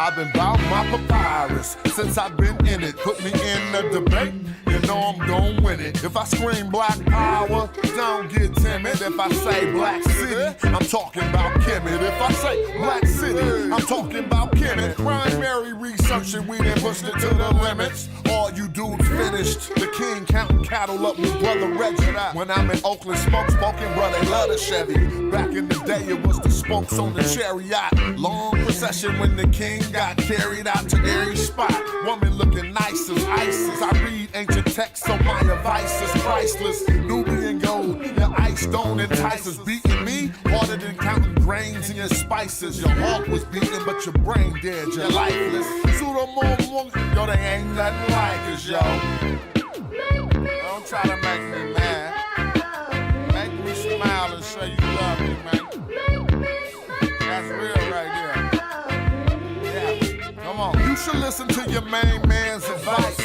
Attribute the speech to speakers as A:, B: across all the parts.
A: I've been bout my papyrus since I've been in it. Put me in the debate, you know I'm gon' win it. If I scream black power, don't get timid. If I say black city, I'm talking about Kemet. If I say black city, I'm talking about Kemet. Primary research and we done pushed it to the limits. All you dudes finished. The king counting cattle up with brother Reggie. When I'm in Oakland, smoking, bro, they love the Chevy. Back in the day, it was the spokes on the chariot. Long procession when the king got carried out to every spot. Woman looking nice as ISIS. I read ancient texts, so my advice is priceless. Nubian gold, your ice don't entice us. Beating me harder than counting grains in your spices. Your heart was beating, but your brain dead, you're lifeless. Yo, they ain't nothing like us, yo. Don't try to make me mad. Make me smile and say you love me, man. That's real right there. Yeah, come on. You should listen to your main man's advice.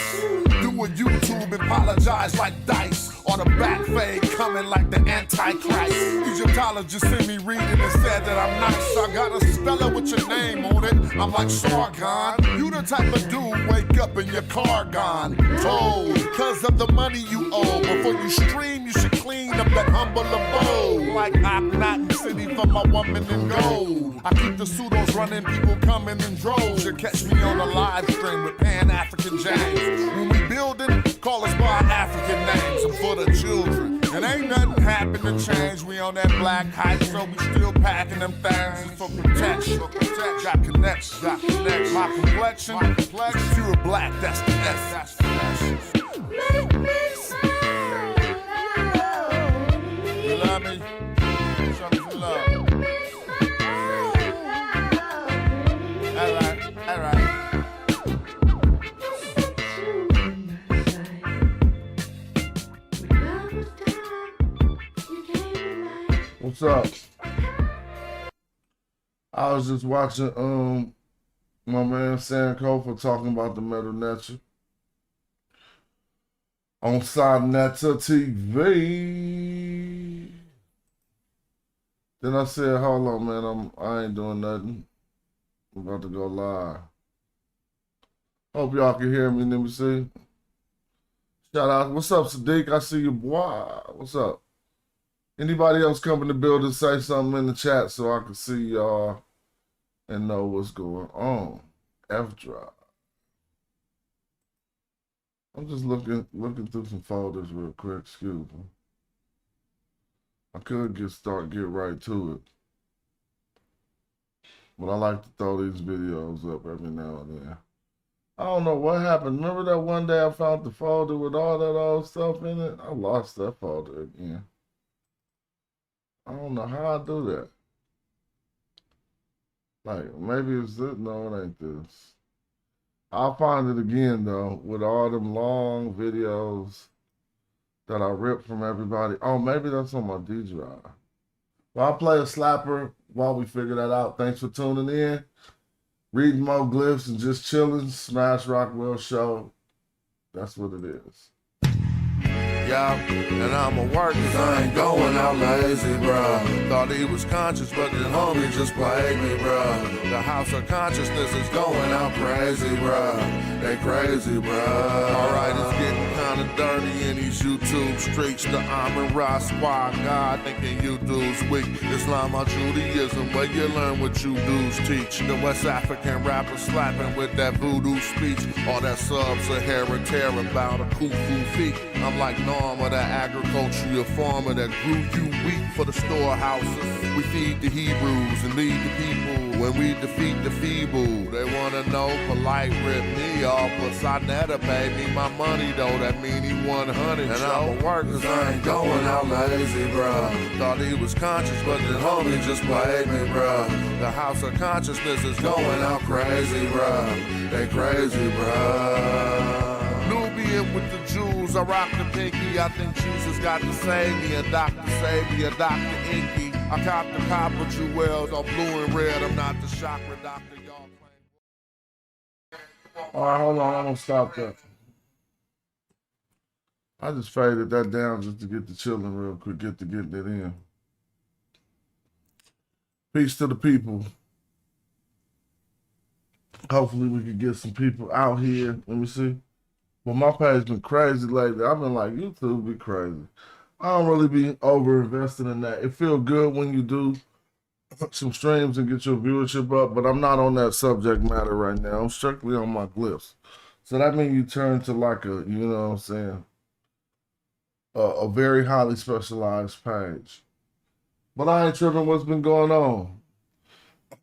A: Do a YouTube and apologize like Dice. Or the back fade coming like the Antichrist. Egyptologists see me reading and said that I'm nice. I got a Stella with your name on it. I'm like Sargon. You the type of dude wake up and your car gone. Told, cause of the money you owe. Before you stream, you should clean up that humble abode. Like Akhenaten City for my woman in gold. I keep the pseudos running, people coming in droves. You catch me on a live stream with Pan-African James. When we building, call us by our African names. I'm for the children. And ain't nothing happen to change. We on that black hype, so we still packing them things for protection. Got connections, My complexion, pure black, that's the S. Make me smile. You love me? Show me some love. All right.
B: What's up? I was just watching my man Sankofa talking about the Metal Netcher on Netta TV. Then I said, hold on, man, I ain't doing nothing. I'm about to go live. Hope y'all can hear me. Let me see. Shout out. What's up, Sadiq? I see you, boy. What's up? Anybody else come in the building, say something in the chat so I can see y'all and know what's going on. F-Drive. I'm just looking through some folders real quick. Excuse me. I could get right to it. But I like to throw these videos up every now and then. I don't know what happened. Remember that one day I found the folder with all that old stuff in it? I lost that folder again. I don't know how I do that. Like, maybe it's this. No, it ain't this. I'll find it again, though, with all them long videos that I ripped from everybody. Oh, maybe that's on my D drive. Well, I'll play a slapper while we figure that out. Thanks for tuning in. Reading more Glyphs and just chilling. Smash Rockwell show. That's what it is.
A: Yeah, and I'ma work cause I ain't going out lazy, bruh. Thought he was conscious, but the homie just played me, bruh. The house of consciousness is going out crazy, bruh. They crazy, bruh. Alright, it's getting kinda dirty in these YouTube streets. The Amin-Ra squad, God thinking you dudes weak. Islam or Judaism, where you learn what you dudes teach. The West African rappers slapping with that voodoo speech. All that sub-Saharan terror about a kufu feet. I'm like Norma, that agricultural farmer that grew you wheat for the storehouses. We feed the Hebrews and lead the people when we defeat the feeble. They wanna know polite rip me off, but Sonetta paid me my money though. That mean he 100. And I'ma work cause I ain't going out lazy, bruh. Thought he was conscious, but the homie just played me, bruh. The house of consciousness is going out crazy, bruh. They crazy, bruh. Nubian with the jewels, I rock the pinky. I think Jesus got to save me. A doctor save me, a doctor inky. I cop the copper jewels, I'm blue and red. I'm not the chakra doctor, y'all playing.
B: All right, hold on, I'm gonna stop that. I just faded that down just to get the chilling real quick, get it in. Peace to the people. Hopefully we can get some people out here. Let me see. Well, my page been crazy lately. I've been like, YouTube be crazy. I don't really be over investing in that. It feel good when you do some streams and get your viewership up, but I'm not on that subject matter right now. I'm strictly on my glyphs. So that means you turn to like a, you know what I'm saying, a very highly specialized page. But I ain't tripping what's been going on.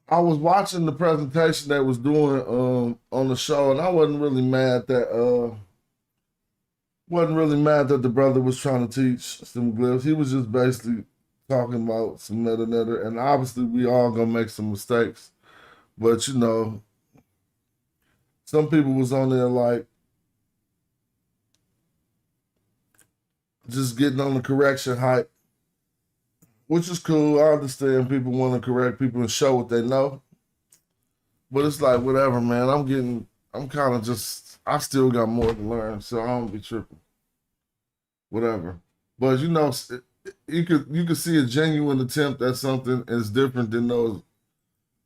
B: I was watching the presentation they was doing on the show, and I wasn't really mad that the brother was trying to teach some glyphs. He was just basically talking about some meta, and obviously we all gonna make some mistakes. But you know, some people was on there like just getting on the correction hype, which is cool. I understand people want to correct people and show what they know. But it's like, whatever, man. I'm kind of just, I still got more to learn, so I don't be tripping. Whatever. But you know, you could see a genuine attempt at something is different than those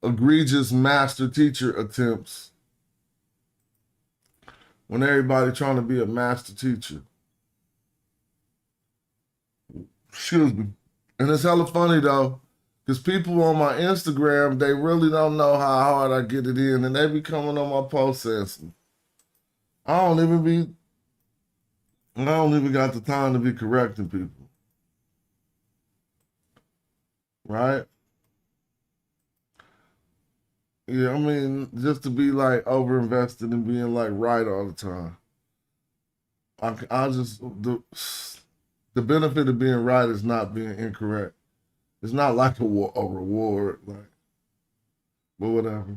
B: egregious master teacher attempts when everybody trying to be a master teacher. Excuse me. And it's hella funny though, because people on my Instagram, they really don't know how hard I get it in, and they be coming on my posts and I don't even got the time to be correcting people. Right? Yeah, I mean, just to be like over invested and being like right all the time. I just the benefit of being right is not being incorrect. It's not like a reward, like, but whatever.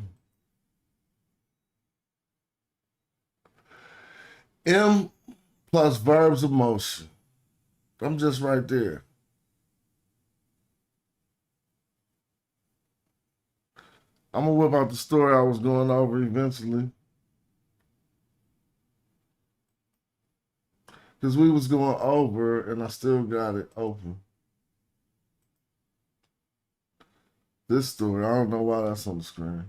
B: M plus verbs of motion. I'm just right there. I'm gonna whip out the story I was going over eventually. Because we was going over and I still got it open. This story, I don't know why that's on the screen.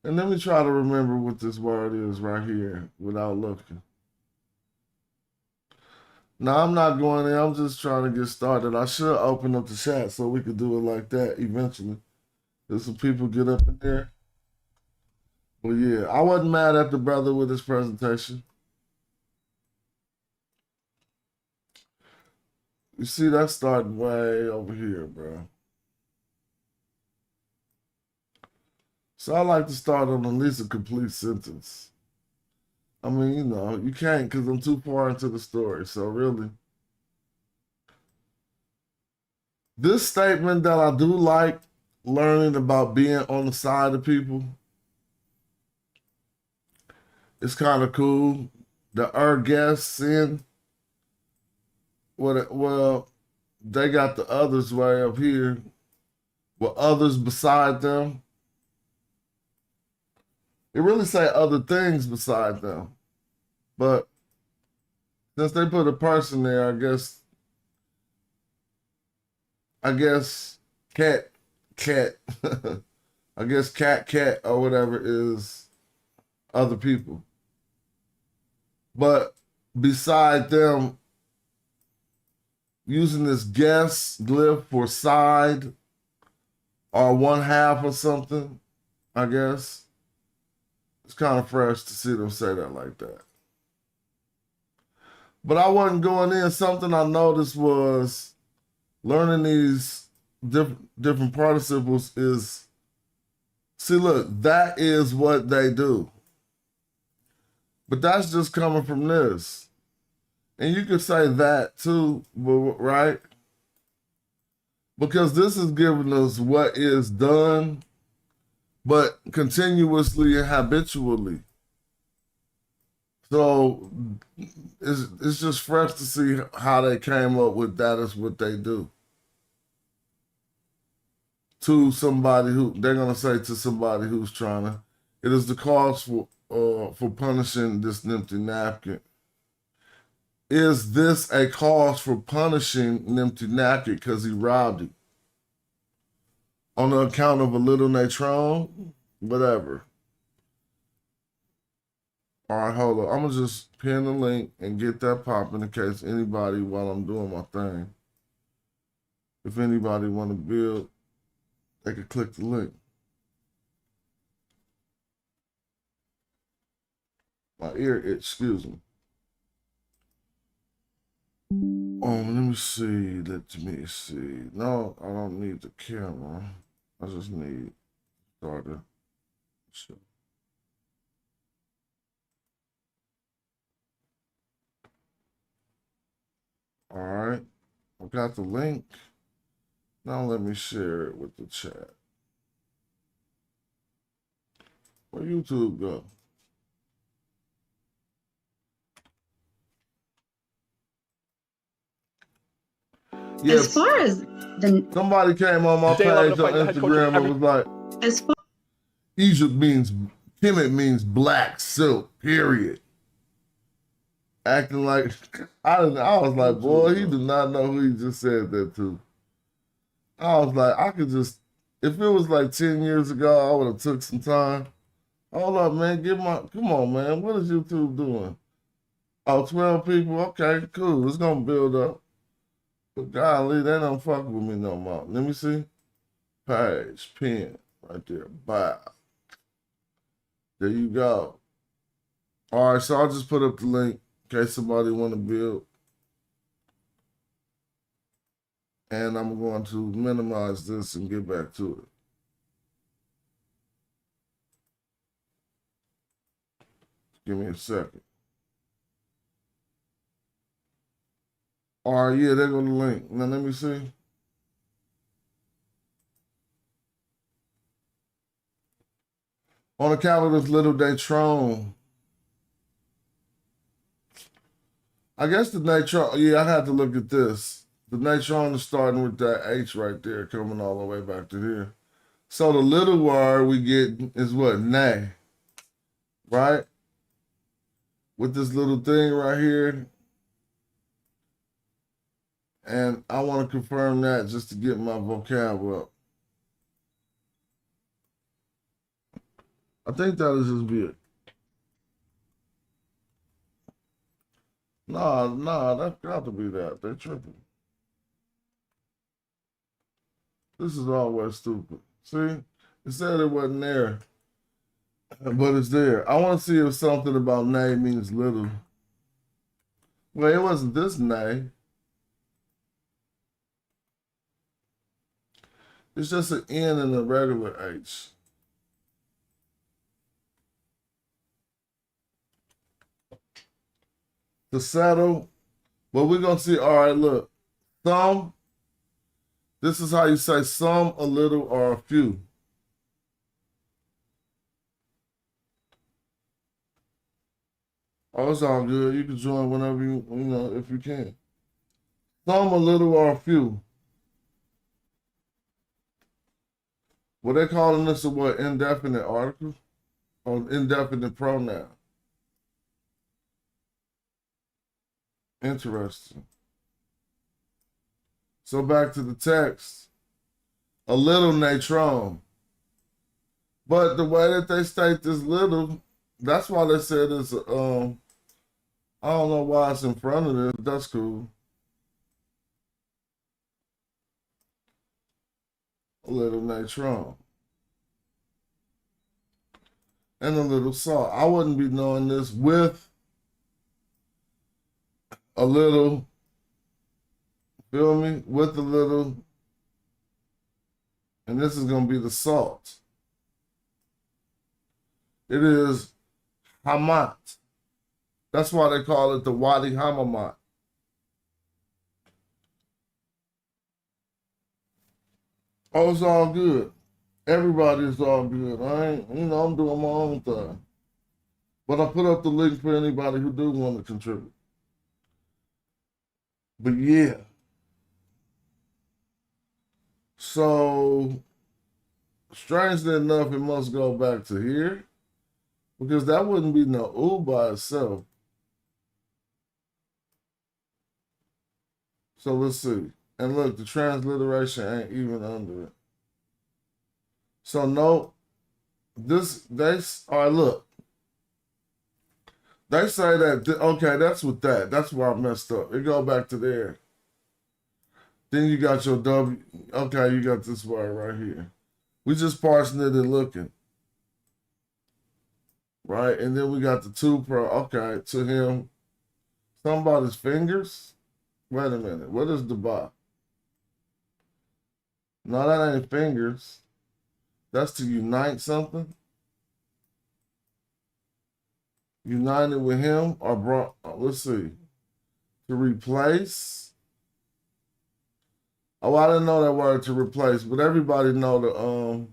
B: And let me try to remember what this word is right here without looking. No, I'm not going in. I'm just trying to get started. I should open up the chat so we could do it like that eventually. There's some people get up in there. But yeah, I wasn't mad at the brother with his presentation. You see, that starting way over here, bro. So I like to start on at least a complete sentence. I mean, you know, you can't because I'm too far into the story. So really, this statement that I do like learning about being on the side of people, it's kind of cool. The guests in, well, they got the others way up here, with others beside them. It really say other things beside them. But since they put a person there, I guess cat, I guess cat, or whatever is other people. But beside them, using this guess glyph for side or one half or something, I guess. It's kind of fresh to see them say that like that. But I wasn't going in. Something I noticed was learning these different participles is, see, look, that is what they do. But that's just coming from this. And you could say that too, right? Because this is giving us what is done, but continuously and habitually. So it's just fresh to see how they came up with that is what they do. To somebody who, they're going to say to somebody who's trying to, it is the cause for punishing this empty napkin. Is this a cause for punishing Nimti Napkin because he robbed it? On the account of a little natron? whatever. All right, hold on. I'm gonna just pin the link and get that popping in case anybody, while I'm doing my thing, if anybody want to build, they can click the link. My ear itch, excuse me. Let me see. Let me see. No, I don't need the camera. I just need starter. Sure. All right, I got the link. Now let me share it with the chat. Where YouTube go? Yeah,
C: as far as the
B: somebody came on my page on Instagram and was like,
C: as far
B: Egypt means Kemet means black silk, period. Acting like I was like, boy, he did not know who he just said that to. I was like, I could just, if it was like 10 years ago, I would have took some time. Hold up, man, come on, man, what is YouTube doing? Oh, 12 people, okay, cool, it's gonna build up. But golly, they don't fuck with me no more. Let me see. Page, pin, right there, bye. There you go. All right, so I'll just put up the link in case somebody want to build. And I'm going to minimize this and get back to it. Give me a second. All right, yeah, there go the link. Now let me see. On account of this little Datron, I guess the Natron, yeah, I had to look at this. The Natron is starting with that H right there, coming all the way back to here. So the little word we get is what? Nay. Right? With this little thing right here. And I want to confirm that just to get my vocab up. I think that'll just be it. Nah, that's got to be that. They're tripping. This is always stupid. See? It said it wasn't there, but it's there. I want to see if something about nay means little. Well, it wasn't this nay. It's just an N and a regular H. To settle, but we're going to see, all right, look. Some, this is how you say some, a little, or a few. Oh, it's all good. You can join whenever you know, if you can. Some, a little, or a few. What they calling this a what? Indefinite article? Or indefinite pronoun? Interesting. So back to the text. A little natron. But the way that they state this little, that's why they said it's, I don't know why it's in front of this. That's cool. A little natron. And a little salt. I wouldn't be knowing this with a little, feel me? With a little, and this is going to be the salt. It is Hamat. That's why they call it the Wadi Hamamat. Oh, it's all good. Everybody is all good. I'm doing my own thing. But I put up the link for anybody who do want to contribute. But yeah. So, strangely enough, it must go back to here. Because that wouldn't be no U by itself. So let's see. And look, the transliteration ain't even under it. So no, all right, look. They say that, okay, that's with that. That's why I messed up. It go back to there. Then you got your W. Okay, you got this word right here. We just parsing it and looking. Right? And then we got the two pro. Okay, to him. Something about his fingers? Wait a minute. What is the bar? No, that ain't fingers. That's to unite something. United with him or brought, let's see. To replace. Oh, I didn't know that word, to replace, but everybody know the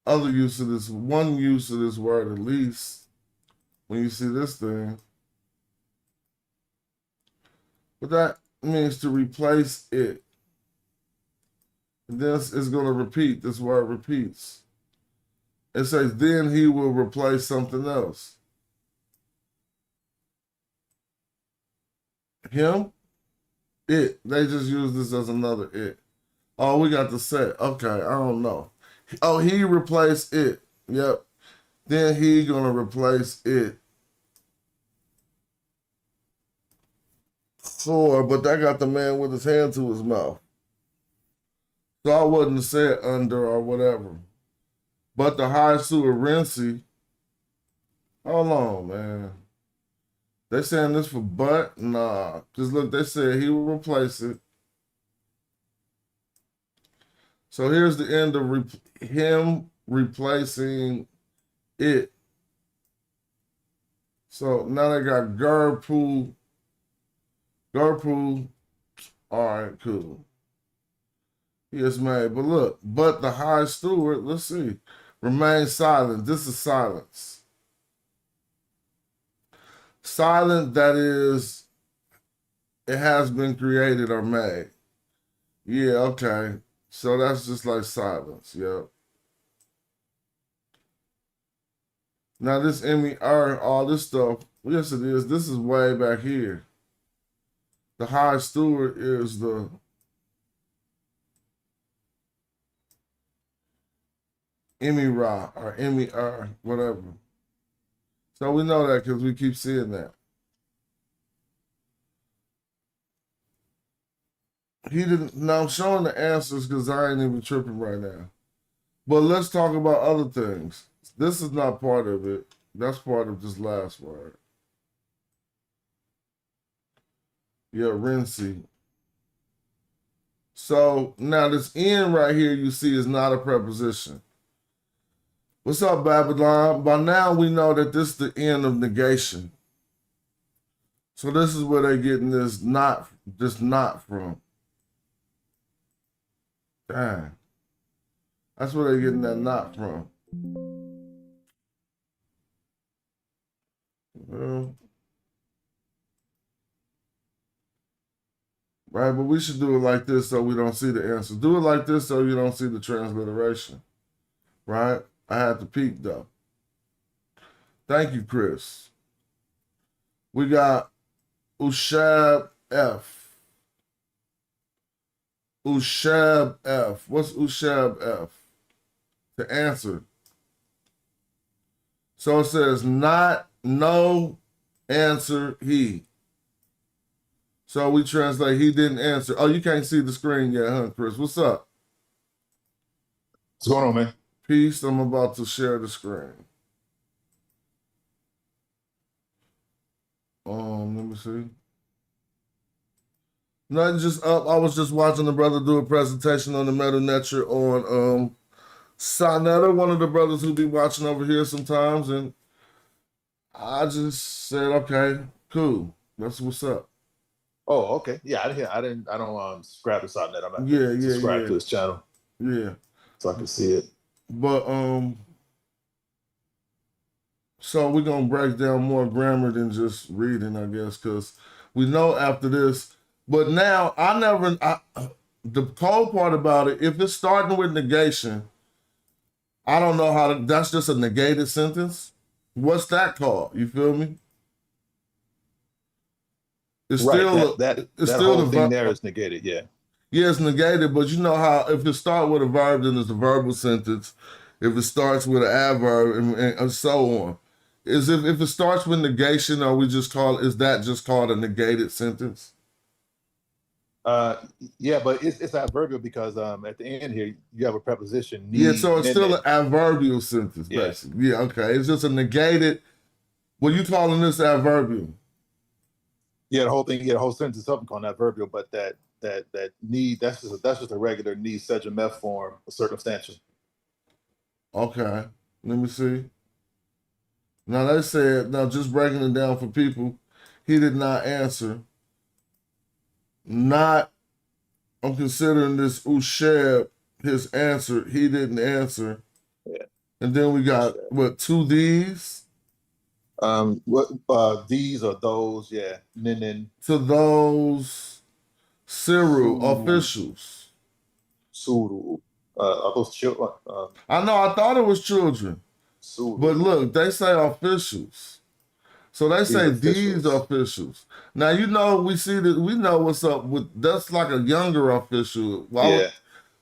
B: other use of this, one use of this word at least, when you see this thing. But that means to replace it. This is going to repeat. This word repeats. It says, then he will replace something else. Him, it. They just use this as another it. Oh, we got the set. Okay, I don't know. Oh, he replaced it. Yep. Then he going to replace it. But that got the man with his hand to his mouth. So I wouldn't have said under or whatever. But the high sewer Renzi, hold on, man. They saying this for but? Nah. Just look, they said he will replace it. So here's the end of him replacing it. So now they got Gerpu. Gerpu. All right, cool. He is made. But look, but the high steward, let's see, remain silent. This is silence. Silent, that is, it has been created or made. Yeah, okay. So that's just like silence, yep. Now this MER, all this stuff, yes it is. This is way back here. The high steward is the Emira or MER, whatever. So we know that because we keep seeing that. He didn't. Now I'm showing the answers because I ain't even tripping right now. But let's talk about other things. This is not part of it. That's part of this last word. Yeah, Renzi. So now this N right here you see is not a preposition. What's up, Babylon? By now we know that this is the end of negation. So this is where they're getting this not from. Dang. That's where they're getting that not from. Well, right, but we should do it like this so we don't see the answer. Do it like this so you don't see the transliteration. Right? I had to peek though. Thank you, Chris. We got Ushab F. Ushab F. What's Ushab F? To answer. So it says not, no, answer, he. So we translate, he didn't answer. Oh, you can't see the screen yet, huh, Chris? What's up?
C: What's going on, man?
B: Peace. I'm about to share the screen. Let me see. Nothing, just up. I was just watching the brother do a presentation on the Metal Netcher on Sonetta, one of the brothers who be watching over here sometimes, and I just said, okay, cool. That's what's up.
C: Oh, okay. Yeah, I don't subscribe to something that I'm not subscribe to his channel.
B: Yeah.
C: So I can see it.
B: But so we're gonna break down more grammar than just reading, I guess, because we know after this. But now the cold part about it, if it's starting with negation, I don't know how to, that's just a negated sentence. What's that called? You feel me? It's
C: right,
B: still
C: that
B: still
C: whole thing there is negated, yeah.
B: Yeah, it's negated, but you know how if it start with a verb, then it's a verbal sentence. if it starts with an adverb, and so on. If it starts with negation, is that just called a negated sentence?
C: Yeah, but it's adverbial because at the end here you have a preposition need.
B: Yeah, so it's still
C: an
B: adverbial sentence, basically. Yeah, okay. It's just a negated. What you calling this adverbial?
C: Yeah, the whole thing. Yeah, the whole sentence is something called adverbial, but that need that's just a regular need, subject, F form, circumstantial.
B: Okay, let me see. Now they said, now just breaking it down for people, he did not answer. Not, I'm considering this Usheb his answer. He didn't answer.
C: Yeah.
B: And then we got what, to these?
C: What these or those? Yeah.
B: To those Cyril officials.
C: Suru. Are those children?
B: I know. I thought it was children.
C: Suru.
B: But look, they say officials. So they say these officials. Now, you know, we know what's up with, that's like a younger official.
C: Yeah.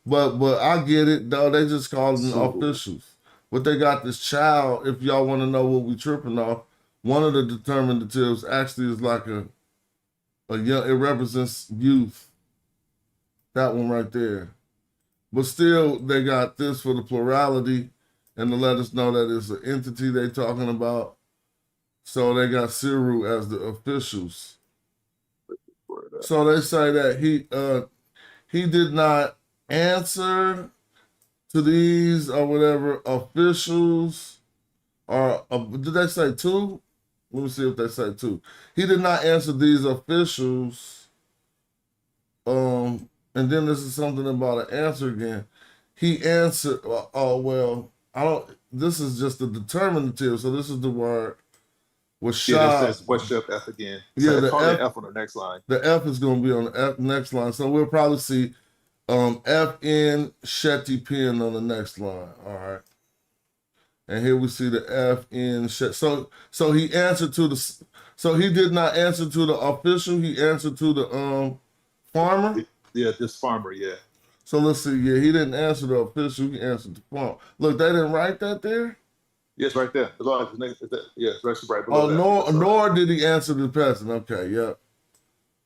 B: But I get it, though. They just call them officials. But they got this child, if y'all want to know what we tripping off, one of the determinatives actually is like a young, it represents youth. That one right there. But still, they got this for the plurality and to let us know that it's an entity they talking about. So they got Cyril as the officials. So they say that he did not answer to these or whatever officials, or did they say two? Let me see if they say two. He did not answer these officials. And then this is something about an answer again. He answered. Oh well, I don't. This is just the determinative. So this is the word. Was shot.
C: Yeah, it says what's up F again.
B: Yeah,
C: so
B: the
C: F on the next line.
B: The F is going to be on the next line. So we'll probably see FN Shetty Pen on the next line. All right. And here we see the FN Shetty. So he answered to the, so he did not answer to the official. He answered to the farmer.
C: Yeah, this farmer, yeah.
B: So let's see. Yeah, he didn't answer the official. He answered the farmer. Look, they didn't write that there?
C: Yes, right there. Yeah, it's actually right
B: below
C: that.
B: Nor did he answer the person. Okay, yeah.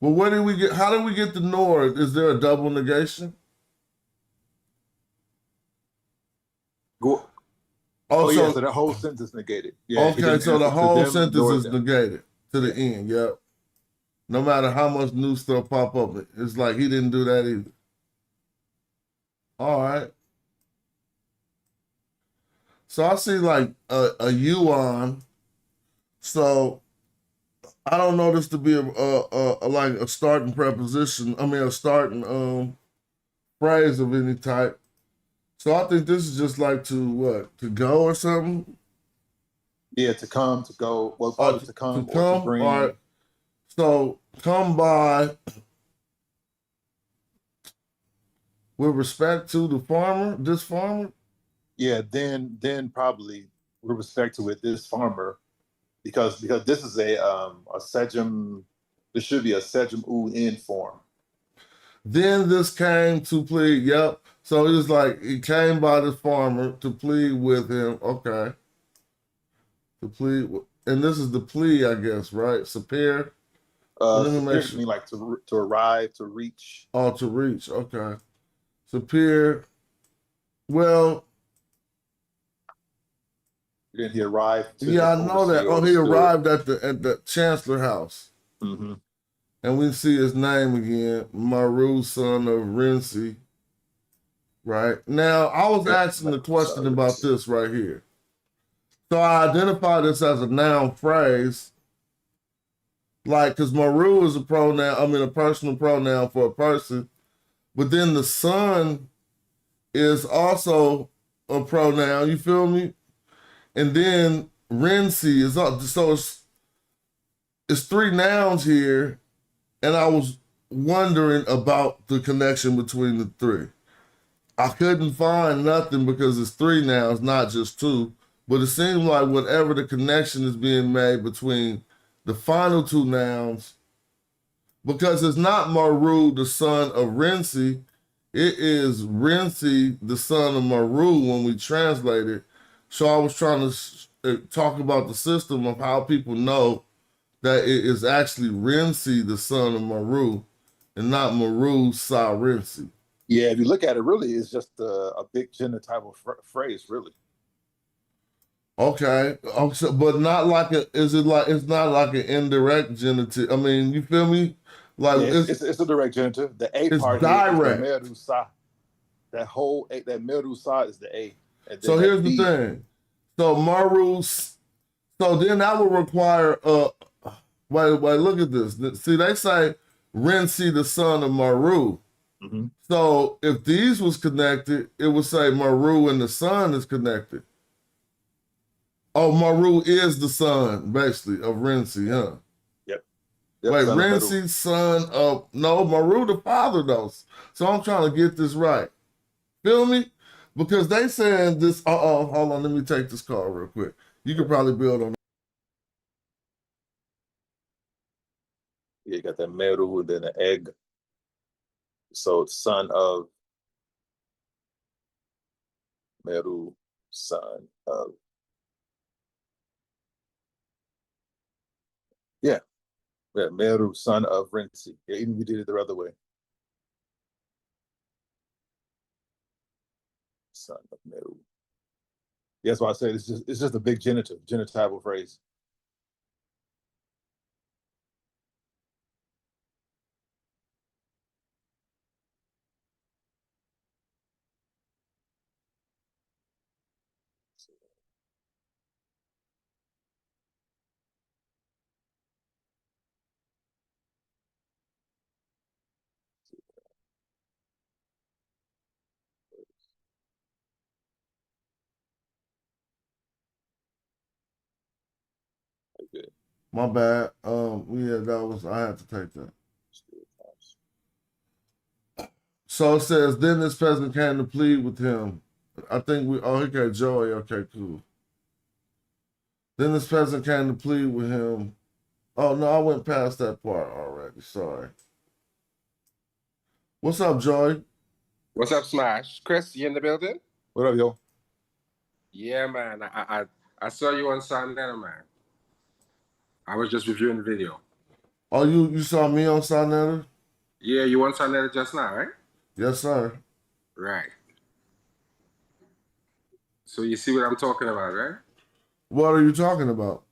B: Well, where did we get? How did we get the nor? Is there a double negation?
C: So the whole sentence is negated. Yeah.
B: Okay, so the whole sentence is negated to the end. Yep. No matter how much new stuff pop up, it's like he didn't do that either. All right. So I see like a yuan. So I don't know this to be a like a starting preposition. I mean a starting phrase of any type. So I think this is just like to go or something.
C: Yeah, to come, to go. Well, probably to come or to bring.
B: All right. So come by with respect to the farmer, this farmer.
C: Yeah, then probably with respect to it, this farmer, because this is a sejum. This should be a sejum u form.
B: Then this came to plead. Yep. So it was like he came by this farmer to plead with him. Okay. To plead, and this is the plea, I guess, right? Sapir.
C: Mean like to arrive, to reach.
B: Oh, to reach. Okay. Sapir. Well.
C: Then he arrived.
B: Yeah, I know that. Oh, he arrived at the Chancellor House.
C: Mm-hmm.
B: And we see his name again, Maru, son of Renzi. Right? Now, I was asking the question about this right here. So I identify this as a noun phrase, like, because Maru is a pronoun, I mean a personal pronoun for a person, but then the son is also a pronoun, you feel me? And then Renzi is up, so it's three nouns here, and I was wondering about the connection between the three. I couldn't find nothing because it's three nouns, not just two. But it seems like whatever the connection is being made between the final two nouns, because it's not Maru, the son of Renzi, It is Renzi, the son of Maru, when we translate it. So I was trying to talk about the system of how people know that it is actually Renzi, the son of Maru, and not Maru Sa Renzi.
C: Yeah, if you look at it, really, it's just a big genitival phrase, really.
B: Okay. So, but not like it's not like an indirect genitive. I mean, you feel me? Like
C: Yeah, it's a direct genitive. The A
B: it's
C: part
B: direct.
C: here is the meru sa. That whole A, that meru sa is the A. And then
B: So here's the thing. So Maru, so then that would require wait, look at this. See, they say Renzi, the son of Maru.
C: Mm-hmm.
B: So if these was connected, it would say Maru and the son is connected. Oh, Maru is the son, basically, of Renzi, huh?
C: Yep.
B: Wait, Renzi's son of, no, Maru the father, though. So I'm trying to get this right. Feel me? Because they saying this, hold on, let me take this call real quick. You could probably build on.
C: Yeah, you got that meru, then an egg. So son of meru, son of. Yeah. Yeah, meru, son of Renzi. Yeah, even we did it the other way. Son of meru. Yeah, that's why I say it's just a big genitival phrase. Okay.
B: My bad. Yeah, I had to take that. So it says, then this peasant came to plead with him. I think okay, Joey, okay, cool. Then this peasant came to plead with him. Oh, no, I went past that part already. Sorry. What's up, Joey?
D: What's up, Smash? Chris, you in the building?
C: What up, yo?
D: Yeah, man. I saw you on Sunday, man. I was just reviewing the video.
B: Oh, you saw me on Sonetta?
D: Yeah, you on Sunday just now, right?
B: Yes, sir.
D: Right. So you see what I'm talking about, right?
B: What are you talking about?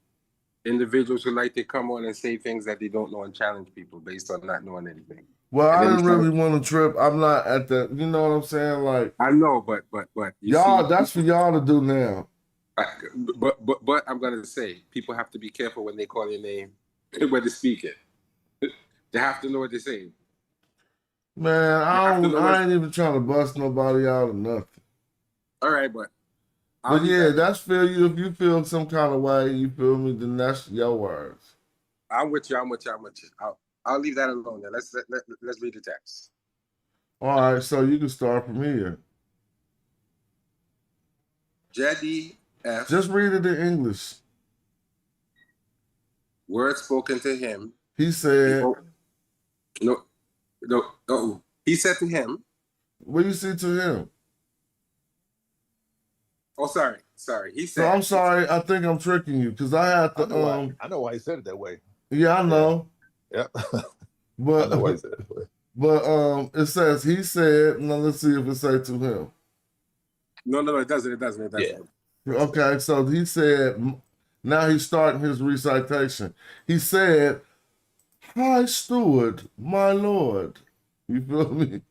D: Individuals who like to come on and say things that they don't know and challenge people based on not knowing anything.
B: Well,
D: And
B: I
D: then
B: didn't really want to trip. I'm not at the, you know what I'm saying? Like,
D: I know, but you
B: y'all,
D: see,
B: that's for y'all to do now.
D: but I'm gonna say people have to be careful when they call your name when they're speaking. They have to know what they're saying.
B: Man, I ain't even trying to bust nobody out or nothing.
D: All right, but
B: yeah, that's feel you. If you feel some kind of way, you feel me, then that's your words.
D: I'm with you. I'll leave that alone. Then let's read the text.
B: All right, so you can start from here.
D: Jedi F.
B: Just read it in English.
D: Word spoken to him.
B: He said.
D: No. He said to him.
B: What do you see to him?
D: Oh, sorry. He said.
B: So I'm sorry. I think I'm tricking you because I had to.
C: I know why he said it that way.
B: Yeah, I know.
C: Yeah.
B: But
C: I know why he said it that way.
B: But it says he said. Now let's see if it say to him.
D: No, it doesn't.
C: Yeah.
B: Okay, so he said. Now he's starting his recitation. He said, "High steward, my lord." You feel me?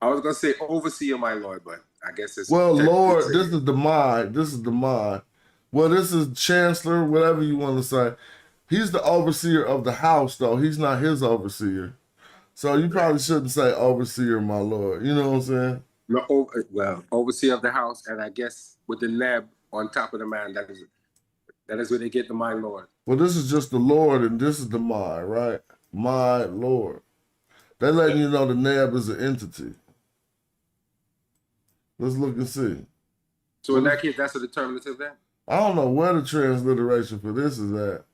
D: I was gonna say overseer, my lord, but I guess it's
B: Lord. This is the mind. Well, this is chancellor, whatever you want to say. He's the overseer of the house, though. He's not his overseer. So you probably shouldn't say overseer, my lord. You know what I'm saying?
D: No, overseer of the house, and I guess with the neb on top of the man, that is where they get the my lord.
B: Well, this is just the Lord, and this is the my, right? My Lord. They're letting you know the nab is an entity. Let's look and see.
D: So in that case, that's a determinative then?
B: I don't know where the transliteration for this is at.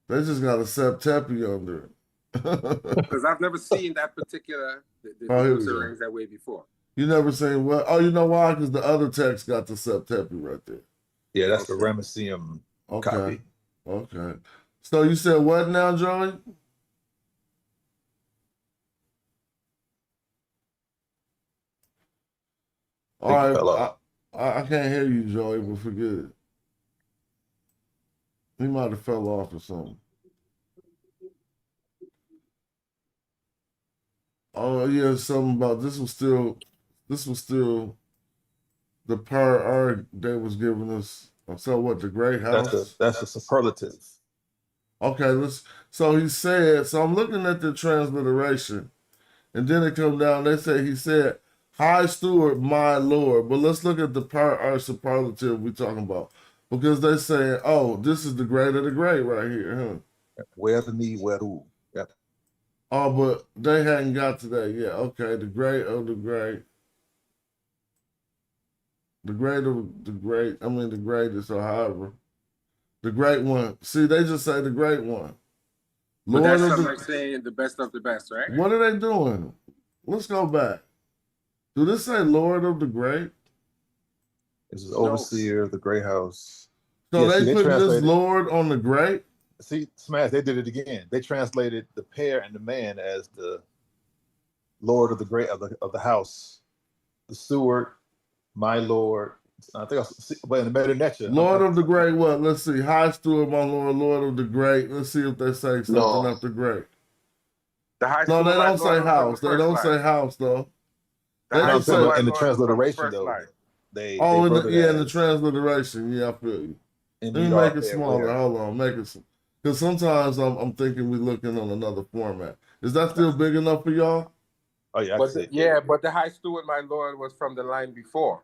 B: They just got a septepi under it.
D: Because I've never seen that particular the
B: Oh, here we
D: notes
B: go.
D: arranged that way before.
B: You never seen what? Oh, you know why? Because the other text got the septepi right there.
C: Yeah, that's the
D: Okay.
C: Ramesseum
B: Okay.
C: copy.
B: Okay. So you said what now, Joey? All
C: think he fell
B: right.
C: off.
B: I can't hear you, Joey, but forget it. He might have fell off or something. Oh yeah, something about this was still the prior art they was giving us. So what, the great house?
C: That's the superlative.
B: Okay, so he said, so I'm looking at the transliteration, and then it comes down, they say he said, High Steward, my Lord. But let's look at the prior art superlative we're talking about. Because they saying, oh, this is the great of the great right here, huh?
C: Where the knee, where who? Yep.
B: Oh, but they hadn't got to that yet. Okay, the great of the great. The great of the great, I mean the greatest, or however. The great one. See, they just say the great one.
D: But that's
B: Lord of
D: something
B: the,
D: like saying the best of the best, right?
B: what are they doing? Let's go back. Do this say Lord of the Great?
C: This is overseer of the great house.
B: So
C: Yeah, see,
B: they
C: they
B: putting this
C: translated-
B: Lord on the Great?
C: See, Smash, they did it again. They translated the pair and the man as the Lord of the great of the house, the steward, my Lord. I think but in the Meta Necha.
B: Lord of the Great what? Let's see. High Steward, my Lord, Lord of the Great. Let's see if they say something
D: No.
B: after Great.
D: The high
B: No,
D: school
B: they
D: my
B: don't say
D: Lord was from
B: house.
D: the
B: They
D: first
B: don't
D: line.
B: say house, though.
D: The
B: They
D: high
B: just
D: school
B: say-
D: my
C: in the
D: Lord was from
C: transliteration
D: first
C: though,
D: line.
C: they
B: Oh,
C: wrote it
B: in the
C: as
B: transliteration. Yeah, I feel you.
C: in
B: Let me
C: Medar
B: make it
C: Fair
B: smaller.
C: Ware.
B: Hold on, make it, because sometimes I'm thinking we're looking on another format. Is that still big enough for y'all?
C: Oh yeah, I
D: But
C: can see it.
D: yeah, but the high steward, my Lord, was from the line before.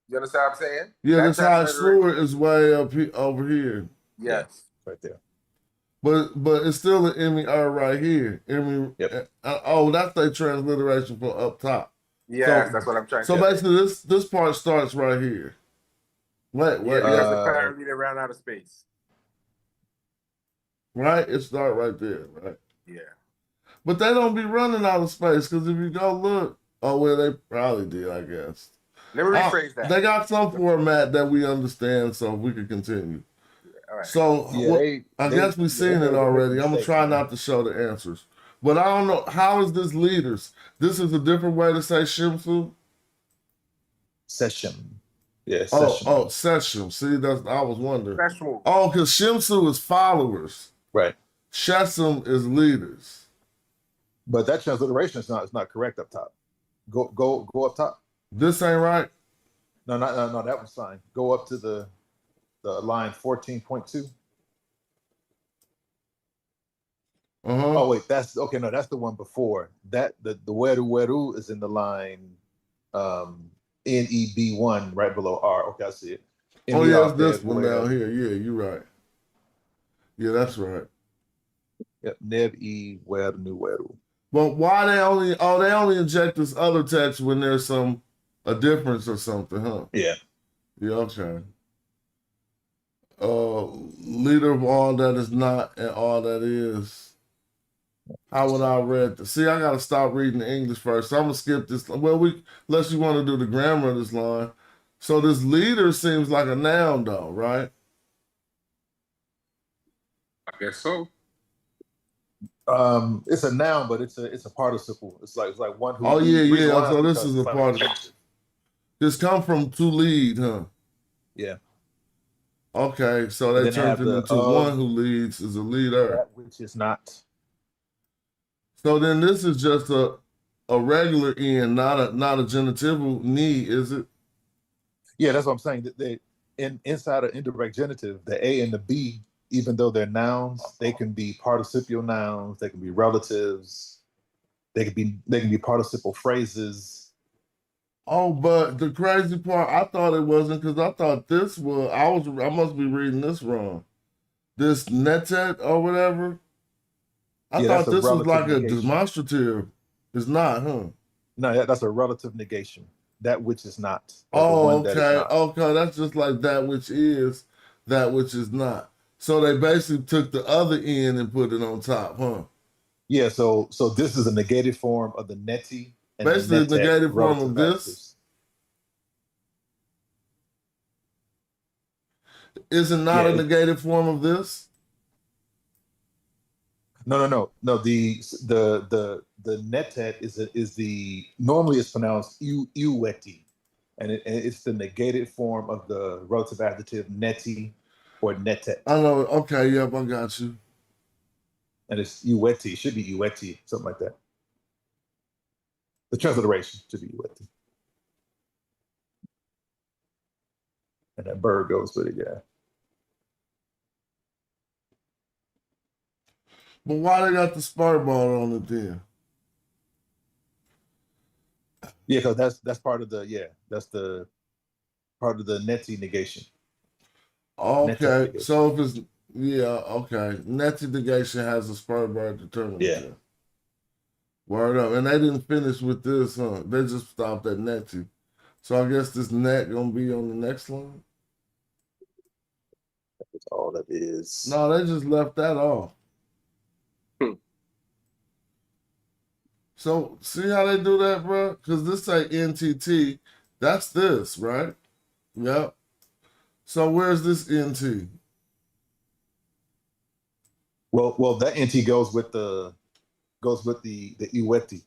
D: You understand what I'm saying?
B: Yeah,
D: That
B: this high
D: transliteration-
B: steward is way up over here,
D: Yes.
C: Right there.
B: but it's still an MER right here.
C: Yep.
B: Oh, that's their transliteration from up top.
D: Yes,
B: So-
D: that's what I'm trying
B: So
D: to
B: basically, this part starts right here. Wait,
D: Yeah, because
B: yeah,
D: apparently they ran out of space.
B: right? It start right there, right?
D: Yeah.
B: But they don't be running out of space because if you go look, oh well, they probably did, I guess.
D: Let me rephrase that.
B: They got some format that we understand, so we can continue.
D: All right.
B: So
C: Yeah,
B: I guess we've seen it already. I'm gonna try not to show the answers, but I don't know how is this leaders. This is a different way to say Shimsu.
C: Session. Yeah, session.
B: Oh, Session. See, that's I was wondering.
D: Special.
B: Oh, because Shimsu is followers.
C: Right.
B: Shesem is leaders.
C: But that transliteration is not correct up top. Go up top.
B: This ain't right.
C: No, that was fine. Go up to the line 14.2. Oh wait, that's okay. No, that's the one before that. The Weru is in the line NEB1 right below R. Okay, I see it.
B: Oh yeah, it's this one down here. Yeah, you're right. Yeah, that's right.
C: Yep, Neb E Weru Weru.
B: But why they only inject this other text when there's a difference or something, huh?
C: Yeah.
B: Yeah, okay. Leader of all that is not and all that is. How would I read this? See, I gotta stop reading the English first. So I'm gonna skip this. Well, unless you want to do the grammar of this line. So this leader seems like a noun, though, right?
D: I guess so.
C: It's a noun, but it's a participle. It's like one who.
B: Oh yeah,
C: reason
B: yeah.
C: why
B: So this
C: because
B: is a
C: it's like
B: part of it. This come from to lead, huh?
C: Yeah.
B: Okay, so
C: And
B: they
C: then they
B: turned
C: have
B: it
C: the
B: into one who leads is a leader.
C: that which is not.
B: So then this is just a regular N, not a genitival ni, is it?
C: Yeah, that's what I'm saying. That they inside of indirect genitive, the A and the B, even though they're nouns, they can be participial nouns. They can be relatives. They can be participle phrases.
B: Oh, but the crazy part, I thought it wasn't because I thought this was I must be reading this wrong. This netet or whatever. I
C: Yeah,
B: thought
C: that's a
B: this was
C: relative
B: like a
C: negation.
B: demonstrative. It's not, huh?
C: No, that's a relative negation. That which is not. Or the
B: Oh,
C: one that is
B: okay.
C: not.
B: Okay, that's just like that which is. that which is not. So they basically took the other end and put it on top, huh?
C: Yeah, so this is a negated form of the neti and the
B: Basically, the
C: netet
B: negative form of
C: relative
B: this
C: adjectives.
B: is it not
C: Yeah,
B: a negative form of this?
C: no. The netet is the normally it's pronounced ueti, and it's the negated form of the relative adjective neti or netet,
B: I know. Okay, yep, I got you.
C: and it's ueti. Should be ueti, something like that. The transliteration should be ueti, and that bird goes with it. Yeah.
B: But why they got the spark bar on it then?
C: Yeah, because that's part of that's the part of the neti negation. Netet
B: Okay,
C: negation.
B: so if it's okay. Net negation has a spark bar
C: Yeah.
B: determinative. Word up. And they didn't finish with this, huh? They just stopped at netty. So I guess this net gonna be on the next line?
C: That's all that is.
B: No, they just left that off.
D: Hmm.
B: So see how they do that, bro? Because this say NTT. That's this, right? Yep. So where's this NT?
C: Well, that nt goes with the ueti.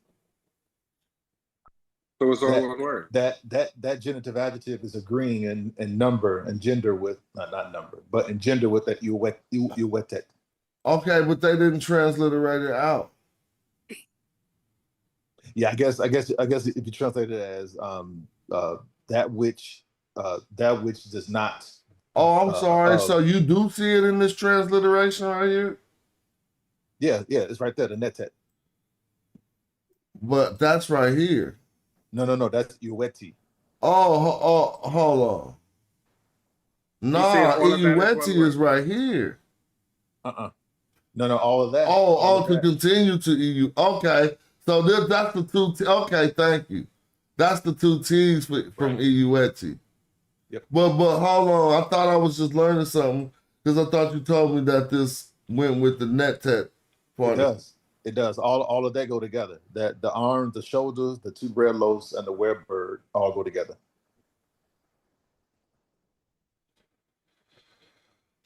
D: So it's all
C: That
D: one word.
C: that genitive adjective is agreeing in number and gender with not number, but in gender with that uetet.
B: Okay, but they didn't transliterate it out.
C: Yeah, I guess if you translate it as that which does not.
B: Oh, I'm sorry. So
C: Of
B: you do see it in this transliteration right here?
C: yeah, it's right there, the netet.
B: But that's right here.
C: No, that's ueti.
B: Hold on.
D: He's saying
B: Nah,
D: all of that is one
B: Iueti is
D: word.
B: right here.
C: No, all of that.
B: Oh, to continue to EU. Okay. So that's the two. Okay, thank you. That's the two T's from
D: Right.
B: Iueti.
C: Yep.
B: But hold on. I thought I was just learning something because I thought you told me that this went with the netet part.
C: It does. All of that go together. That the arms, the shoulders, the two bread loaves, and the web bird all go together.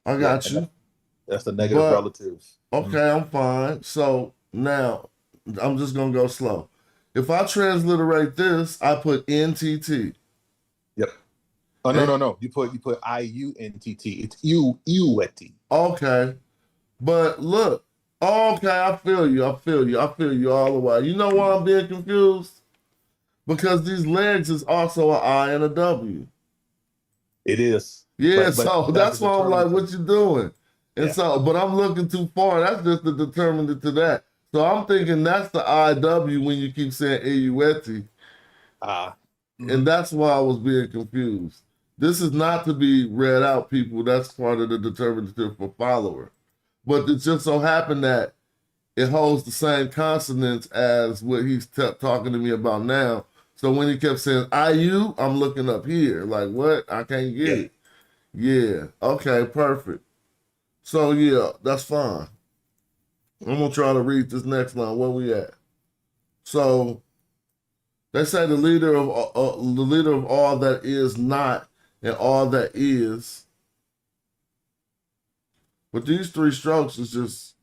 B: I got you.
C: That's the negative
B: But
C: relative.
B: okay, I'm fine. So now I'm just gonna go slow. If I transliterate this, I put NTT.
C: Yep. Oh no. You put IUNTT. It's ueti.
B: Okay. But look, okay, I feel you all the way. You know why I'm being confused? Because these legs is also an I and a W.
C: It is.
B: Yeah,
C: But
B: so that's why I'm like, what you doing? And so, but I'm looking too far. That's just the determinant to that. So I'm thinking that's the IW when you keep saying Iueti. And that's why I was being confused. This is not to be read out, people. That's part of the determinative for follower. But it just so happened that it holds the same consonants as what he's talking to me about now. So when he kept saying IU, I'm looking up here. Like, what? I can't get it. Yeah. Okay, perfect. So yeah, that's fine. I'm gonna try to read this next line. Where we at? So they say the leader of all that is not and all that is. But these three strokes is just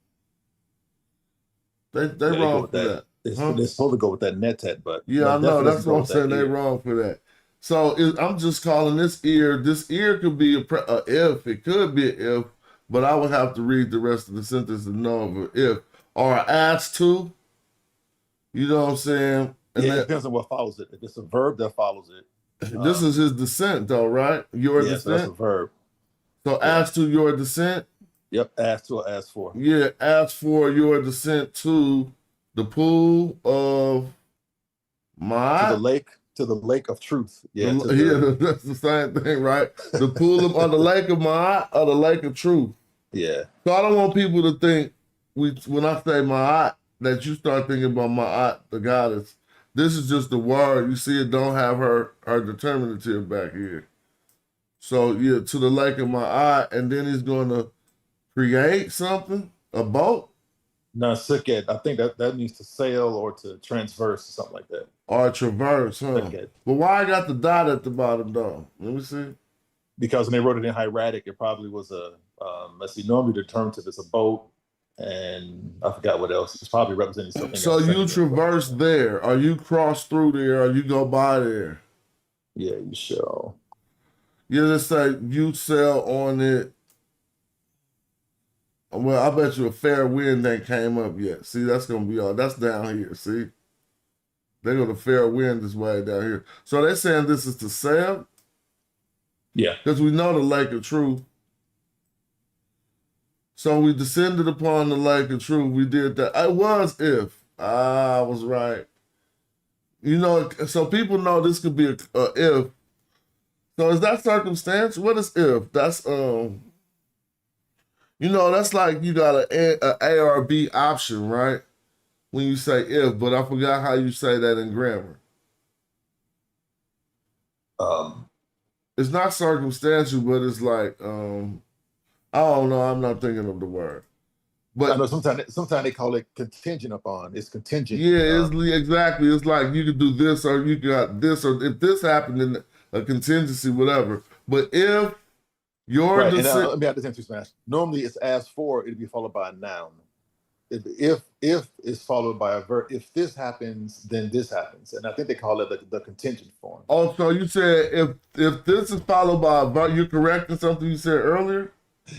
B: they wrong for that.
C: They're supposed to go with that netet, but
B: yeah, I know. That's what I'm saying. They wrong for that. So I'm just calling this ear. This ear could be a if. It could be an if, but I would have to read the rest of the sentence to know of an if or as to. You know what I'm saying? And
C: it depends on what follows it. If it's a verb that follows it.
B: This is his descent, though, right? Your descent.
C: So that's a verb.
B: So as to your descent.
C: Yep, as to or as for.
B: Yeah, as for your descent to the pool of my
C: to the lake of truth. Yeah,
B: that's the same thing, right? The pool of or the lake of my or the lake of truth.
C: Yeah.
B: So I don't want people to think when I say my that you start thinking about my the goddess. This is just the word. You see, it don't have her determinative back here. So yeah, to the lake of my eye, and then he's going to create something, a boat
C: Now, Suket, I think that means to sail or to transverse or something like that.
B: or a traverse, huh?
C: Suket.
B: But why I got the dot at the bottom though? Let me see.
C: Because when they wrote it in hieratic, it probably was a, let's see, normally the term is a boat, and I forgot what else. It's probably representing something
B: So
C: else.
B: you traverse there, or you cross through there, or you go by there.
C: Yeah, you shall.
B: You just say you sail on it. Well, I bet you a fair wind ain't came up yet. See, that's gonna be all. That's down here. See, they go to fair wind is way down here. So they're saying this is to sail.
C: Yeah.
B: Because we know the lake of truth. So we descended upon the lake of truth. We did that. It was if. I was right. You know, so people know this could be a if. So is that circumstance? What is if? That's you know, that's like you got a or B option, right? When you say if, but I forgot how you say that in grammar. It's not circumstantial, but it's like I don't know. I'm not thinking of the word. But
C: I know sometimes they call it contingent upon. It's contingent.
B: yeah, it's exactly. It's like you could do this or you got this, or if this happened in a contingency, whatever. But if your
C: right, and
B: decision,
C: let me add this into Spanish. Normally, it's as for, it'd be followed by a noun. If is followed by a verb. If this happens, then this happens, and I think they call it the contingent form.
B: oh, so you said if this is followed by a verb, you're correcting something you said earlier.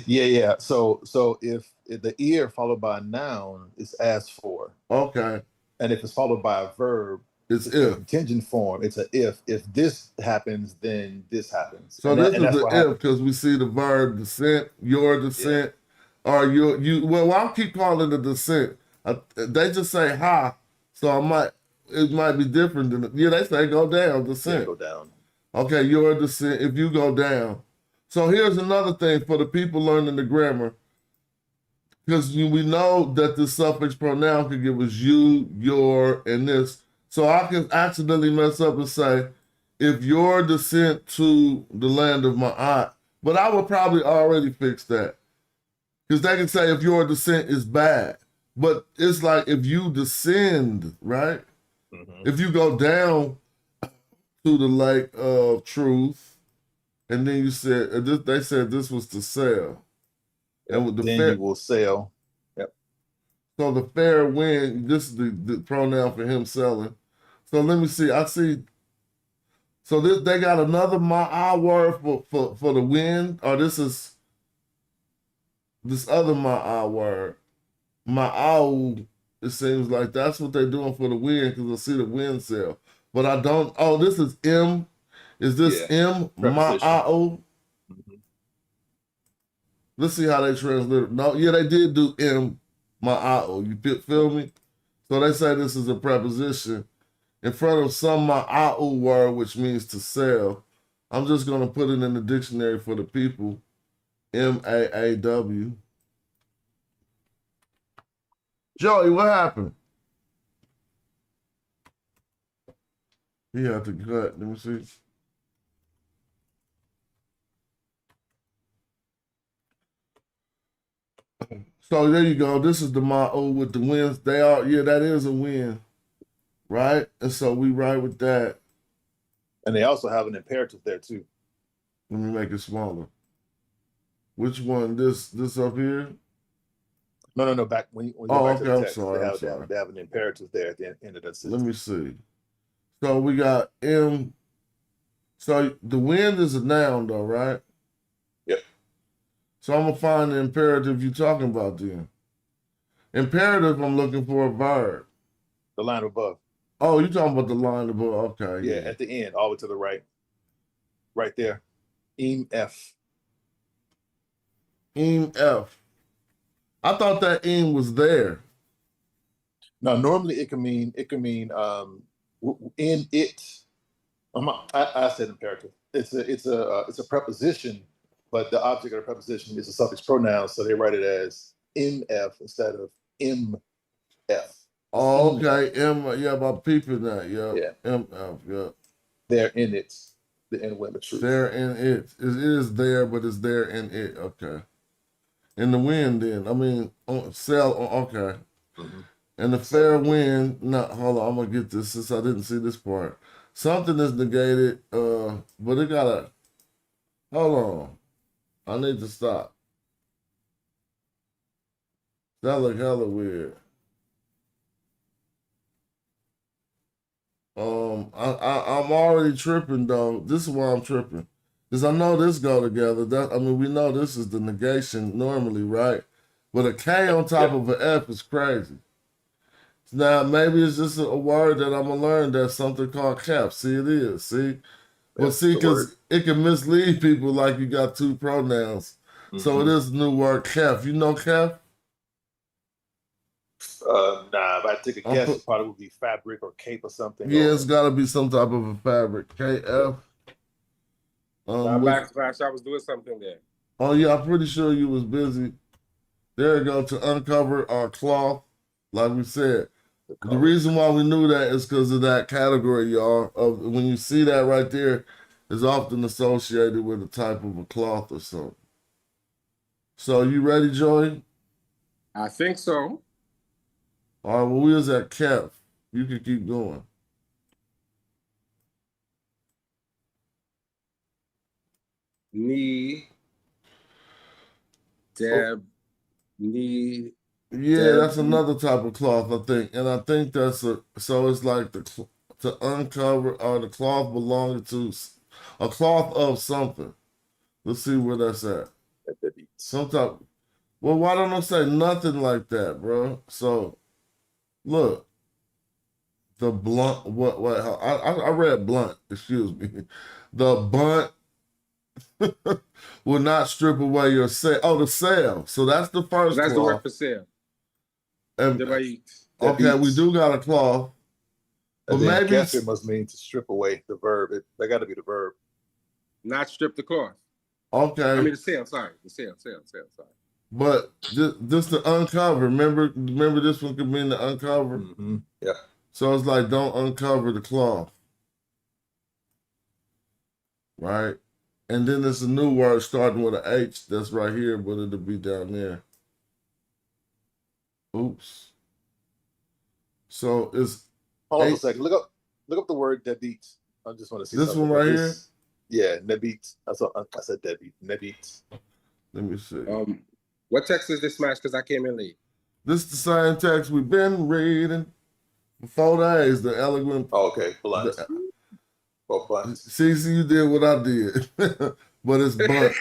C: Yeah. So if the ear followed by a noun is as for,
B: Okay,
C: and if it's followed by a verb,
B: it's
C: a
B: if.
C: contingent form. It's a if. If this happens, then this happens.
B: So this is the if because we see the verb descent, your descent, or you. Well, I'll keep calling it descent. They just say ha, so it might be different than they say go down, descent.
C: Yeah, go down.
B: Okay, your descent. If you go down. So here's another thing for the people learning the grammar, because we know that the suffix pronoun can give us you, your, and this. So I can accidentally mess up and say, if your descent to the land of my aunt, but I would probably already fix that. Because they can say if your descent is bad, but it's like if you descend, right?
C: Mm-hmm.
B: If you go down to the lake of truth, and then you said, they said this was to sail. And with
C: then you will sail. Yep.
B: So the fair wind, this is the pronoun for him sailing. So let me see. I see. So they got another ma'ah word for the wind, or this is this other ma'ah word. Ma'au, it seems like that's what they're doing for the wind, because I see the wind sail. But I don't, this is M. Is this M? Ma'au?
C: Mm-hmm.
B: Let's see how they translate it. No, yeah, they did do M. Ma'au. You feel me? So they say this is a preposition in front of some ma'au word, which means to sail. I'm just going to put it in the dictionary for the people. M-A-A-W. Joey, what happened? He had to cut. Let me see. So there you go. This is the ma'u with the winds. They are, that is a wind. Right? And so we write with that.
C: And they also have an imperative there too.
B: Let me make it smaller. Which one? This up here?
C: No. Back when you
B: oh,
C: back to
B: okay.
C: the
B: I'm
C: text,
B: sorry.
C: they have an imperative there at the end of that sentence.
B: Let me see. So we got M. So the wind is a noun, though, right?
C: Yep.
B: So I'm gonna find the imperative you're talking about then. Imperative, I'm looking for a verb.
C: The line above.
B: Oh, you're talking about the line above. Okay.
C: Yeah, at the end, all the way to the right. Right there. F.
B: F. I thought that was there.
C: Now, normally it can mean in it. I said imperative. It's a preposition, but the object of the preposition is a suffix pronoun, so they write it as mf instead of mf.
B: Oh, okay. M. Yeah, about peeping that. Yeah.
C: Yeah.
B: MF. Yeah.
C: They're in it. The in wind of truth.
B: There in it. It is there, but it's there in it. Okay. In the wind, then. I mean, okay.
C: Mm-hmm.
B: And the fair wind. No, hold on. I'm gonna get this since I didn't see this part. Something is negated. But it gotta. Hold on. I need to stop. That look hella weird. I'm already tripping though. This is why I'm tripping. Because I know this go together. We know this is the negation normally, right? But a K on top of an F is crazy. Now maybe it's just a word that I'm gonna learn. That's something called cap. See, it is. See, but see, because it can mislead people like you got two pronouns. Mm-hmm. So it is a new word, cap. You know cap?
C: Nah, if I take a guess, it probably would be fabric or cape or something.
B: Yeah, it's got to be some type of a fabric. KF.
D: I was doing something there.
B: Oh yeah, I'm pretty sure you was busy. There you go, to uncover our cloth. Like we said, the reason why we knew that is because of that category, y'all. Of when you see that right there, is often associated with a type of a cloth or something. So you ready, Joey?
D: I think so.
B: All right, well, we was at Kef. You can keep going.
D: Knee, Deb, knee.
B: Yeah, that's another type of cloth, I think. And I think so it's like to uncover, or the cloth belonging to a cloth of something. Let's see where that's at. Some type. Well, why don't I say nothing like that, bro? So, look. The blunt, I read blunt, excuse me. The bunt will not strip away your sail. Oh, the sail. So that's the first
D: That's
B: cloth.
D: the word for sail.
B: And, okay, we do got a cloth. But maybe
C: guess it must mean to strip away the verb. That got to be the verb.
D: Not strip the cloth.
B: Okay.
D: I mean the sail, sorry. The sail, sorry.
B: But just to uncover. Remember this one could mean to uncover?
C: Mm-hmm. Yeah.
B: So it's like, don't uncover the cloth. Right? And then there's a new word starting with an H that's right here, but it'll be down there. Oops. So it's...
C: Hold on a second. Look up the word debit. I just want to see
B: this
C: something.
B: One right here?
C: Yeah, debit. I said debit. Debit.
B: Let me see.
D: What text is this match? Because I came in late.
B: This is the same text we've been reading. 4 days, the eloquent.
C: Oh, okay, blunt.
B: See, you did what I did, but it's blunt.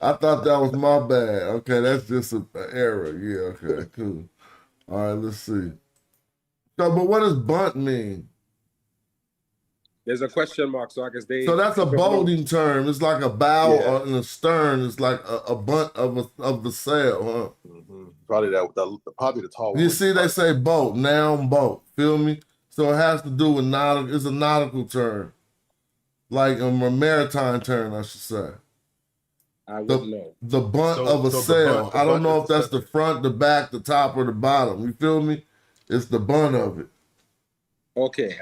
B: I thought that was my bad. Okay, that's just an error. Yeah, okay, cool. All right, let's see. So, but what does bunt mean?
D: There's a question mark, so I guess they.
B: So that's a boating term. It's like a bow in the stern. It's like a bunt of the sail, huh?
C: Mm-hmm. Probably probably the tall one.
B: You see, they say boat, noun boat. Feel me? So it has to do with nautical. It's a nautical term, like a maritime term, I should say.
D: I wouldn't know.
B: The bunt of a sail. I don't know if that's the front, the back, the top, or the bottom. You feel me? It's the bunt of it.
D: Okay.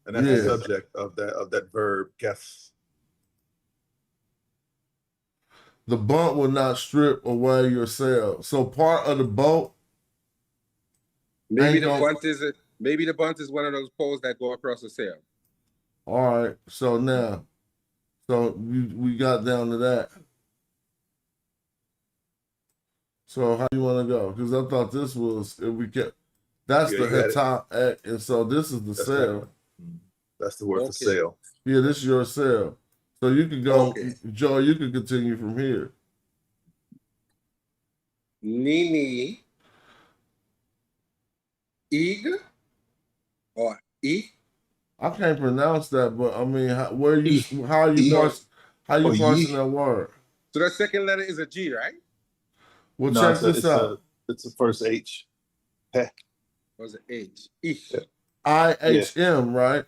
C: And that's the subject of that verb, guess.
B: The bunt will not strip away your sail. So part of the boat.
D: Maybe the bunt is one of those poles that go across the sail.
B: All right. So now, we got down to that. So how you want to go? Because I thought this was, if we kept, that's the top act, and so this is the sail.
C: That's the word for sail.
B: Yeah, this is your sail. So you can go, Joe, you can continue from here.
D: Nini, Ig, or E?
B: I can't pronounce that, but I mean, how are you parsing that word?
D: So the second letter is a G, right?
B: Well, check this out.
C: It's the first H.
D: Was it H? E.
B: IHM, right?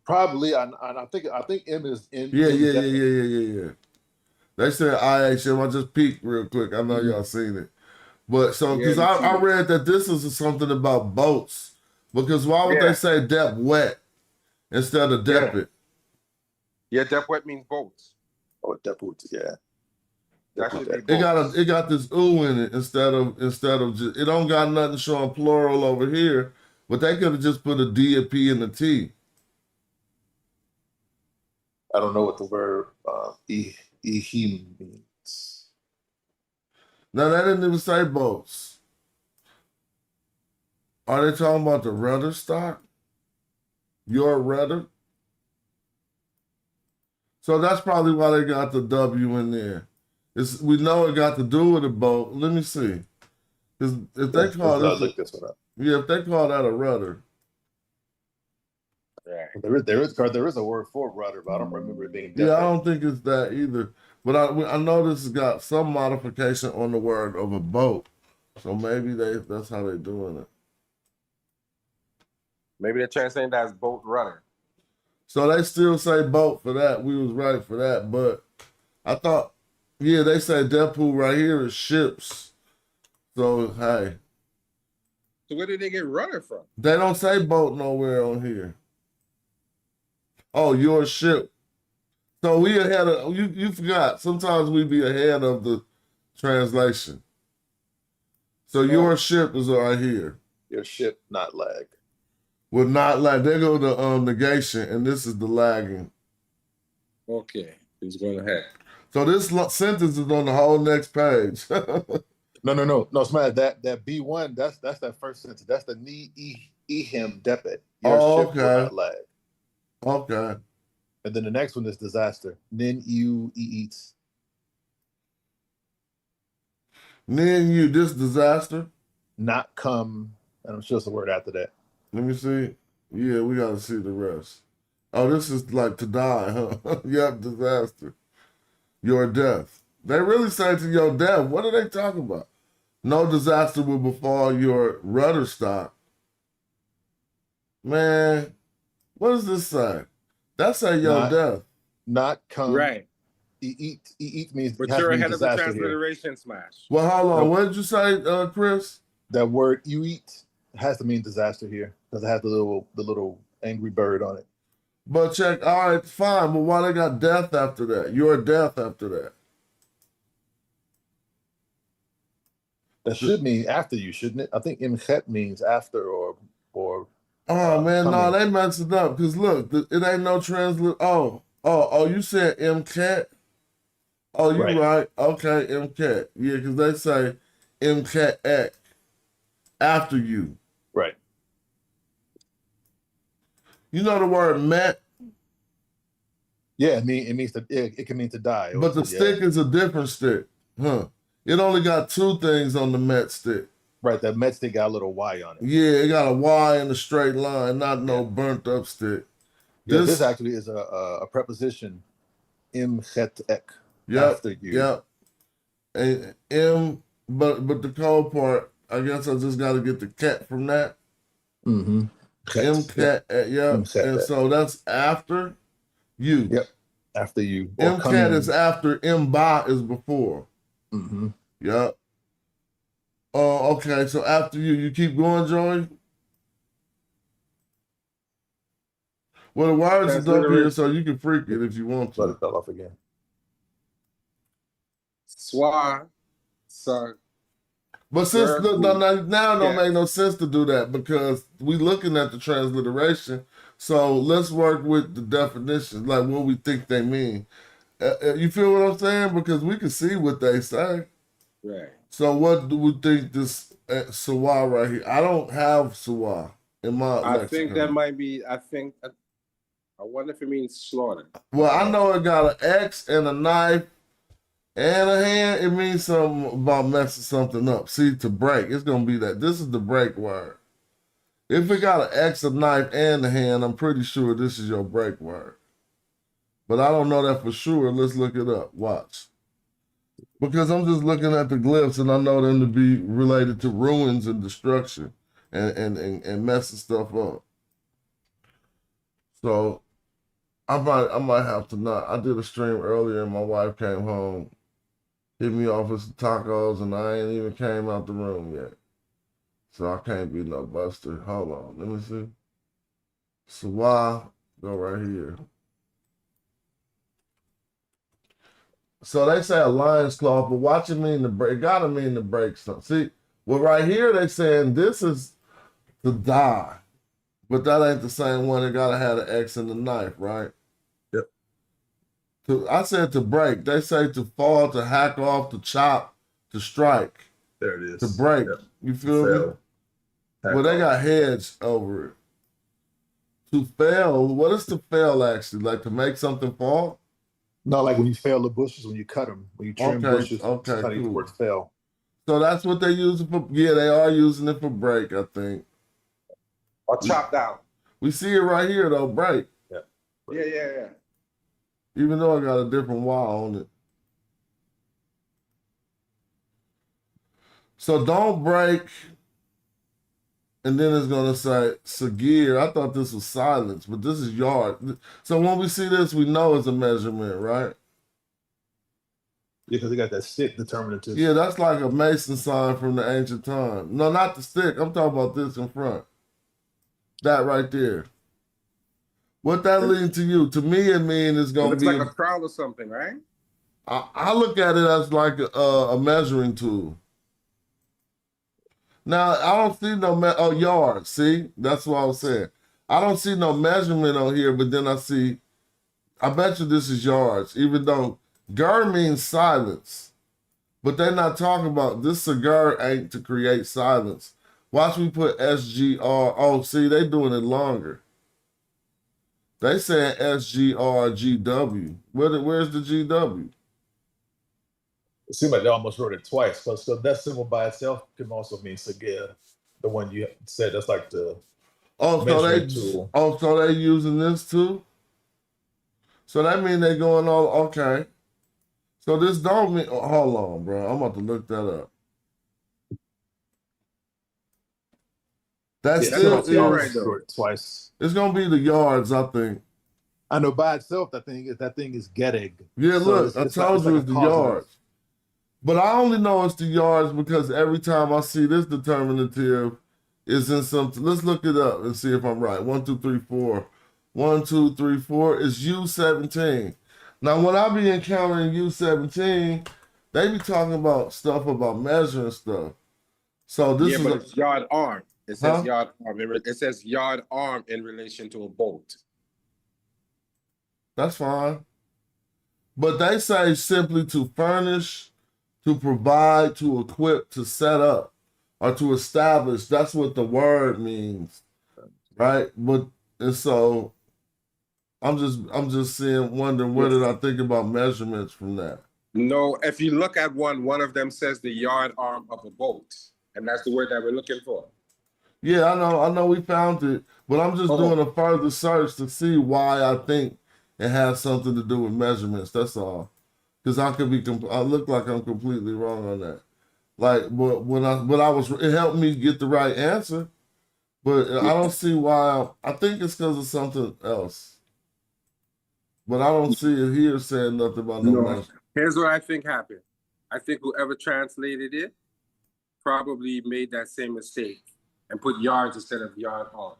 C: Probably, and I think M is in.
B: Yeah. They said IHM. I just peeked real quick. I know y'all seen it, but so because I read that this is something about boats. Because why would they say depth wet? instead of depot.
D: Yeah, depot means boats.
C: Oh, depot, yeah.
D: That should be boats.
B: It got this ooh in it instead of just, it don't got nothing showing plural over here, but they could have just put a D, a P, and a T.
C: I don't know what the verb ihim means.
B: Now they didn't even say boats. Are they talking about the rudder stock? Your rudder? So that's probably why they got the W in there. We know it got to do with a boat. Let me see. If they call
C: look this one up.
B: Yeah, if they call that a rudder.
D: Right.
C: There is a word for rudder, but I don't remember it being.
B: Yeah, I don't think it's that either. But I know this has got some modification on the word of a boat, so maybe that's how they're doing it.
D: Maybe they're translating that as boat rudder.
B: So they still say boat for that. We was right for that, but I thought, yeah, they say depot right here is ships. So hey,
D: So where did they get rudder from?
B: they don't say boat nowhere on here. Oh, your ship. So we ahead of you forgot. Sometimes we be ahead of the translation. So your ship is right here.
C: Your ship not lag.
B: Well, not lag. They go to negation, and this is the lagging.
D: Okay, he's going ahead.
B: So this sentence is on the whole next page.
C: No, Smash, that B1, that's that first sentence. That's the him depot. Your ship will not lag.
B: Okay.
C: And then the next one is disaster. Nin you eats.
B: Nin you this disaster.
C: Not come. And I'm sure it's a word after that.
B: Let me see. Yeah, we gotta see the rest. Oh, this is like to die, huh? Yep, disaster. Your death. They really say to your death. What are they talking about? No disaster will befall your rudder stock. Man, what does this say? That say your death.
C: Not come.
D: Right.
C: Eat means.
D: But you're ahead of the transliteration, Smash.
B: Well, hold on. What did you say, Chris?
C: That word you eat has to mean disaster here because it has the little angry bird on it.
B: But check. All right, fine. But why they got death after that? Your death after that.
C: That should mean after you, shouldn't it? I think imchet means after or.
B: Oh man, no, they messed it up. Cause look, it ain't no translate. Oh, you said MCAT? Oh, you right. Okay, MCAT. Yeah, cause they say MCAT X after you.
C: Right.
B: You know the word met?
C: Yeah, it means it can mean to die.
B: But the stick is a different stick, huh? It only got two things on the met stick.
C: Right, that met stick got a little Y on it.
B: Yeah, it got a Y in a straight line, not no burnt up stick.
C: Yeah, this actually is a preposition, im het ek, after you.
B: Yep. And but the cold part, I guess I just got to get the cat from that.
C: Mm-hmm.
B: Cat, and so that's after you.
C: Yep, after you.
B: Cat is after, ba is before.
C: Mm-hmm.
B: Yep. Oh, okay. So after you keep going, Joey? Well, the wires is up here, so you can freak it if you want to.
C: Let it fell off again.
D: Swa, so.
B: But since now it don't make no sense to do that because we looking at the transliteration. So let's work with the definition, like what we think they mean. You feel what I'm saying? Because we can see what they say.
D: Right.
B: So what do we think this Sawa right here? I don't have Sawa in my lexicon.
D: Think that might be, I wonder if it means slaughter.
B: Well, I know it got an X and a knife and a hand. It means something about messing something up. See, to break. It's going to be that. This is the break word. If it got an X, a knife, and a hand, I'm pretty sure this is your break word. But I don't know that for sure. Let's look it up. Watch. Because I'm just looking at the glyphs and I know them to be related to ruins and destruction and messing stuff up. So I might have to not. I did a stream earlier and my wife came home, hit me off with some tacos, and I ain't even came out the room yet. So I can't be no buster. Hold on, let me see. Sawa, Go right here. So they say a lion's claw, but watch it mean to break. It gotta mean to break something. See, well, right here they saying this is to die, but that ain't the same one. It gotta have the X and the knife, right?
C: Yep.
B: I said to break. They say to fall, to hack off, to chop, to strike,
C: There it is.
B: to break.
C: Yep.
B: You feel me?
C: Fail.
B: Well, they got heads over it. To fail, what is to fail actually? Like to make something fall?
C: No, like when you fail the bushes, when you cut them, when you trim bushes,
B: okay,
C: it's kind of the
B: cool.
C: word fail.
B: So that's what they use it for. Yeah, they are using it for break, I think.
D: Or chop down.
B: We see it right here though, break.
D: Yeah.
B: Even though I got a different Y on it. So don't break. And then it's gonna say Sagir. I thought this was silence, but this is yard. So when we see this, we know it's a measurement, right?
C: Yeah, because they got that stick determinative.
B: Yeah, that's like a Mason sign from the ancient time. No, not the stick. I'm talking about this in front. That right there. What that leads to you? To me, it means it's gonna be
D: like a trowel or something, right?
B: I look at it as like a measuring tool. Now I don't see no yards. See, that's what I was saying. I don't see no measurement on here, but then I bet you this is yards, even though gur means silence. But they're not talking about this cigar ain't to create silence. Watch me put SGR. Oh, see, they doing it longer. They saying SGRGW. Where's the GW?
C: It seemed like they almost wrote it twice. So that symbol by itself can also mean Sagir, the one you said that's like the measuring tool.
B: Oh, so they using this too? So that means they going all okay. So this don't mean hold on, bro. I'm about to look that up. That still is
C: right, twice.
B: It's gonna be the yards, I think.
C: I know by itself that thing is Gedeg.
B: Yeah, look, I told you it's the yards. But I only know it's the yards because every time I see this determinative is in something. Let's look it up and see if I'm right. 1, 2, 3, 4. 1, 2, 3, 4 is U17. Now, when I be encountering U17, they be talking about stuff about measuring stuff. So this is
D: it's yard arm. It says yard arm. It says yard arm in relation to a bolt.
B: That's fine. But they say simply to furnish, to provide, to equip, to set up, or to establish. That's what the word means, right? But and so I'm just wondering what did I think about measurements from that?
D: No, if you look at one of them says the yard arm of a bolt, and that's the word that we're looking for.
B: Yeah, I know we found it, but I'm just doing a further search to see why I think it has something to do with measurements. That's all. Because I look like I'm completely wrong on that. Like, but it helped me get the right answer. But I don't see why. I think it's because of something else. But I don't see it here saying nothing about no measurement.
D: Here's what I think happened. I think whoever translated it probably made that same mistake and put yards instead of yard arm.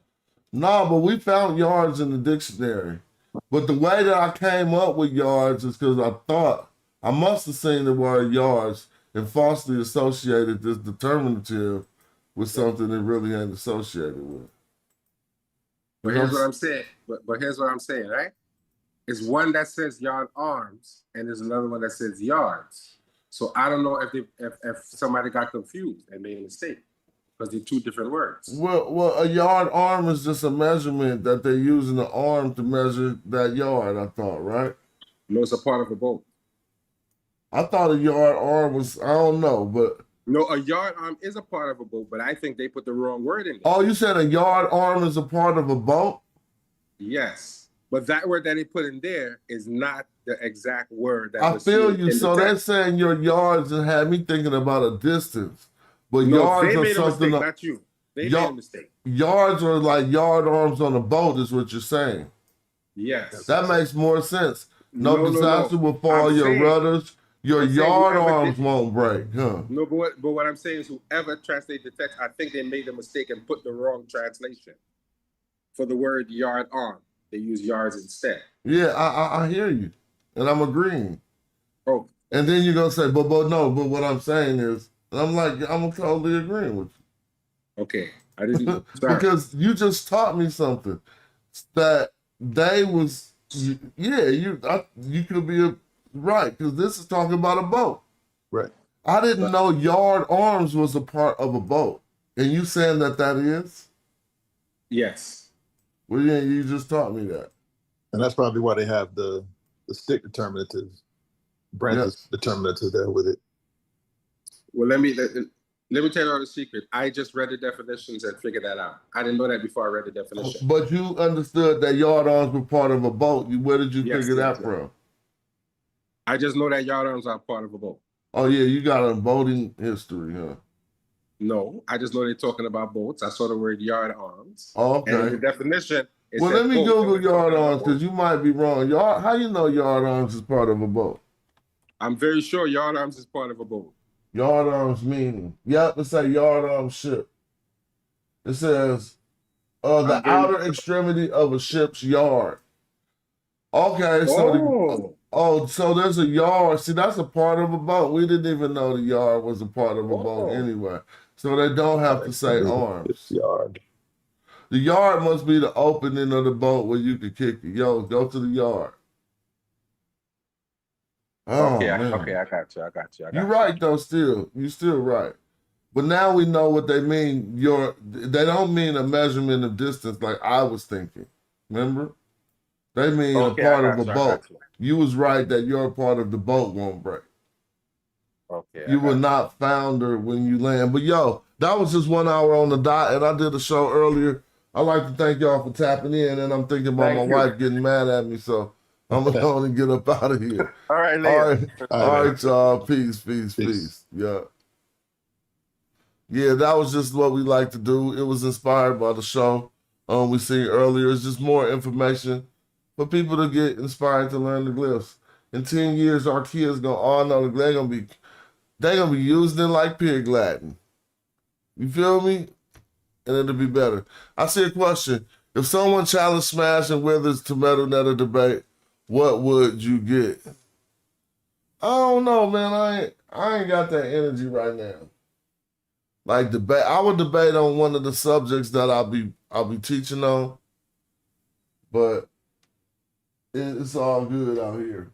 B: No, but we found yards in the dictionary. But the way that I came up with yards is because I thought I must have seen the word yards and falsely associated this determinative with something that really ain't associated with.
D: But here's what I'm saying. But here's what I'm saying, right? It's one that says yard arms and there's another one that says yards. So I don't know if somebody got confused and made a mistake because they're two different words.
B: Well, a yard arm is just a measurement that they're using the arm to measure that yard, I thought, right?
D: No, it's a part of a boat.
B: I thought a yard arm was, I don't know, but...
D: No, a yard arm is a part of a boat, but I think they put the wrong word in there.
B: Oh, you said a yard arm is a part of a boat?
D: Yes, but that word that they put in there is not the exact word that
B: I feel you. So they're saying your yards and had me thinking about a distance. But
D: no,
B: yards
D: they
B: are
D: made
B: something...
D: a mistake, not you. They made a mistake.
B: Yards are like yard arms on a boat is what you're saying.
D: Yes.
B: That makes more sense. No disaster will fall your rudders. Your yard arms won't break, huh?
D: No, but what I'm saying is whoever translated the text, I think they made a mistake and put the wrong translation for the word yard arm. they use yards instead.
B: Yeah, I hear you, and I'm agreeing.
D: Oh,
B: And then you're gonna say, but no, but what I'm saying is, and I'm like, I'm totally agreeing with
D: okay. I didn't.
B: you
D: Sorry.
B: because you just taught me something that they was, yeah, you could be right because this is talking about a boat.
C: Right.
B: I didn't
D: Right.
B: know yard arms was a part of a boat, and you saying that is?
D: Yes.
B: Well, yeah, you just taught me that.
C: And that's probably why they have the stick determinatives, branches determinative there with it.
D: Well, let me tell you all the secret. I just read the definitions and figured that out. I didn't know that before I read the definition.
B: But you understood that yard arms were part of a boat. Where did you
D: Yes,
B: figure
D: yes,
B: that
D: yes.
B: from?
D: I just know that yard arms are part of a boat.
B: Oh yeah, you got a boating history, huh?
D: No, I just know they're talking about boats. I saw the word yard arms.
B: Oh,
D: And in
B: okay.
D: the definition, it
B: Well,
D: said
B: let me
D: boat, and
B: Google
D: we're
B: yard
D: talking about
B: arms because
D: boats.
B: you might be wrong. How you know yard arms is part of a boat?
D: I'm very sure yard arms is part of a boat.
B: Yard arms meaning. Yep, it say yard arm ship. It says the outer extremity of a ship's yard. Okay, so there's a yard. See, that's a part of a boat. We didn't even know the yard was a part of a boat anyway. So they don't have to say arms.
C: Yard.
B: The yard must be the opening of the boat where you can kick it. Yo, go to the yard. Oh,
D: Okay,
B: man.
D: I got you.
B: You're right though. You still right. But now we know what they mean. They don't mean a measurement of distance like I was thinking. Remember? They mean a part of a boat. You was right that your part of the boat won't break.
D: Okay.
B: You will not founder when you land. But yo, that was just 1 hour on the dot, and I did a show earlier. I'd like to thank y'all for tapping in, and I'm thinking about my wife getting mad at me, so I'm gonna go and get up out of here.
D: All right,
B: all right, y'all. Peace. Yeah. Yeah, that was just what we like to do. It was inspired by the show we seen earlier. It's just more information for people to get inspired to learn the glyphs. In 10 years, our kids gonna all know that they're gonna be using it like pig Latin. You feel me? And it'll be better. I see a question. If someone challenged Smash and Withers to Metal Netter debate, what would you get? I don't know, man. I ain't got that energy right now. Like debate, I would debate on one of the subjects that I'll be teaching on, but it's all good out here.